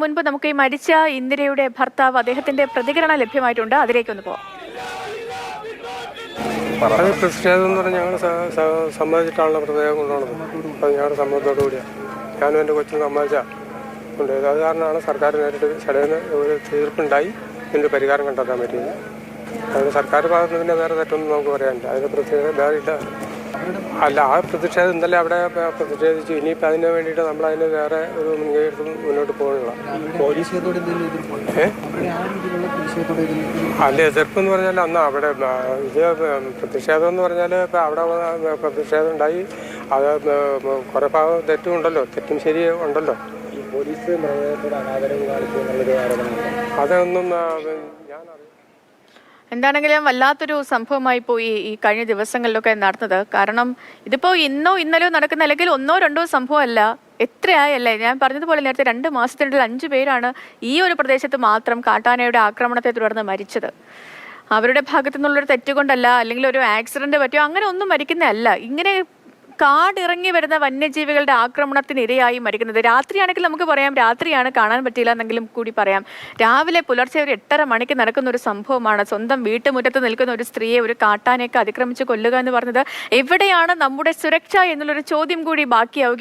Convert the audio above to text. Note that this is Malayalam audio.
മുൻപ് നമുക്ക് ഈ മരിച്ച ഇന്ദിരയുടെ ഭർത്താവ് അദ്ദേഹത്തിന്റെ പ്രതികരണം ലഭ്യമായിട്ടുണ്ട്. അതിലേക്കൊന്ന് പോവാം. അത് പ്രതിഷേധം എന്ന് പറഞ്ഞാൽ ഞങ്ങൾ സമ്മതിച്ചിട്ടാണല്ലോ പ്രത്യേകം കൊണ്ടുപോകുന്നത്. അത് ഞങ്ങളുടെ സമ്മതത്തോടു കൂടിയാണ്. ഞാനും എൻ്റെ കൊച്ചിനും സമ്മതിച്ചുണ്ട്. അത് കാരണമാണ് സർക്കാർ നേരിട്ട് ചടങ്ങിന് ഒരു തീർപ്പുണ്ടായി ഇതിൻ്റെ പരിഹാരം കണ്ടെത്താൻ പറ്റിയത്. അതിന് സർക്കാർ ഭാഗത്ത് പിന്നെ വേറെ തെറ്റൊന്നും നമുക്ക് പറയാനില്ല. അതിന് പ്രത്യേകത വേറെ ഇല്ല. അല്ല, ആ പ്രതിഷേധം ഇന്നലെ അവിടെ പ്രതിഷേധിച്ചു. ഇനിയിപ്പോൾ അതിന് വേണ്ടിയിട്ട് നമ്മളതിന് വേറെ ഒരു മുൻകൈയെടുത്ത് മുന്നോട്ട് പോകണില്ല. അല്ല, എതിർപ്പ് എന്ന് പറഞ്ഞാൽ അന്ന് അവിടെ ഇത് പ്രതിഷേധം എന്ന് പറഞ്ഞാൽ ഇപ്പം അവിടെ പ്രതിഷേധം ഉണ്ടായി. അത് കുറേ ഭാഗം തെറ്റും ഉണ്ടല്ലോ, തെറ്റും ശരിയും ഉണ്ടല്ലോ. പോലീസ് മൃതദേഹത്തോട് അനാദരവ് കാണിച്ചു എന്നുള്ളൊരു ആരോപണം അതൊന്നും ഞാൻ എന്താണെങ്കിലും വല്ലാത്തൊരു സംഭവമായി പോയി ഈ കഴിഞ്ഞ ദിവസങ്ങളിലൊക്കെ നടന്നത്. കാരണം ഇതിപ്പോ ഇന്നോ ഇന്നലെയോ നടക്കുന്ന, അല്ലെങ്കിൽ ഒന്നോ രണ്ടോ സംഭവമല്ല, എത്രയായല്ലേ. ഞാൻ പറഞ്ഞതുപോലെ നേരത്തെ 2 മാസത്തിനുള്ളിൽ 5 പേരാണ് ഈ ഒരു പ്രദേശത്ത് മാത്രം കാട്ടാനയുടെ ആക്രമണത്തെ തുടർന്ന് മരിച്ചത്. അവരുടെ ഭാഗത്തു നിന്നുള്ളൊരു തെറ്റുകൊണ്ടല്ല, അല്ലെങ്കിൽ ഒരു ആക്സിഡന്റ് പറ്റിയോ അങ്ങനെ ഒന്നും മരിക്കുന്നതല്ല. ഇങ്ങനെ കാടിറങ്ങി വരുന്ന വന്യജീവികളുടെ ആക്രമണത്തിന് ഇരയായി മരിക്കുന്നത്. രാത്രിയാണെങ്കിൽ നമുക്ക് പറയാം രാത്രിയാണ്, കാണാൻ പറ്റിയില്ല എന്നെങ്കിലും കൂടി പറയാം. രാവിലെ പുലർച്ചെ ഒരു 8:30 മണിക്ക് നടക്കുന്ന ഒരു സംഭവമാണ്. സ്വന്തം വീട്ടുമുറ്റത്ത് നിൽക്കുന്ന ഒരു സ്ത്രീയെ ഒരു കാട്ടാനയൊക്കെ അതിക്രമിച്ച് കൊല്ലുക എന്ന് പറഞ്ഞത് എവിടെയാണ് നമ്മുടെ സുരക്ഷ എന്നുള്ളൊരു ചോദ്യം കൂടി ബാക്കിയാവുകയാണ്.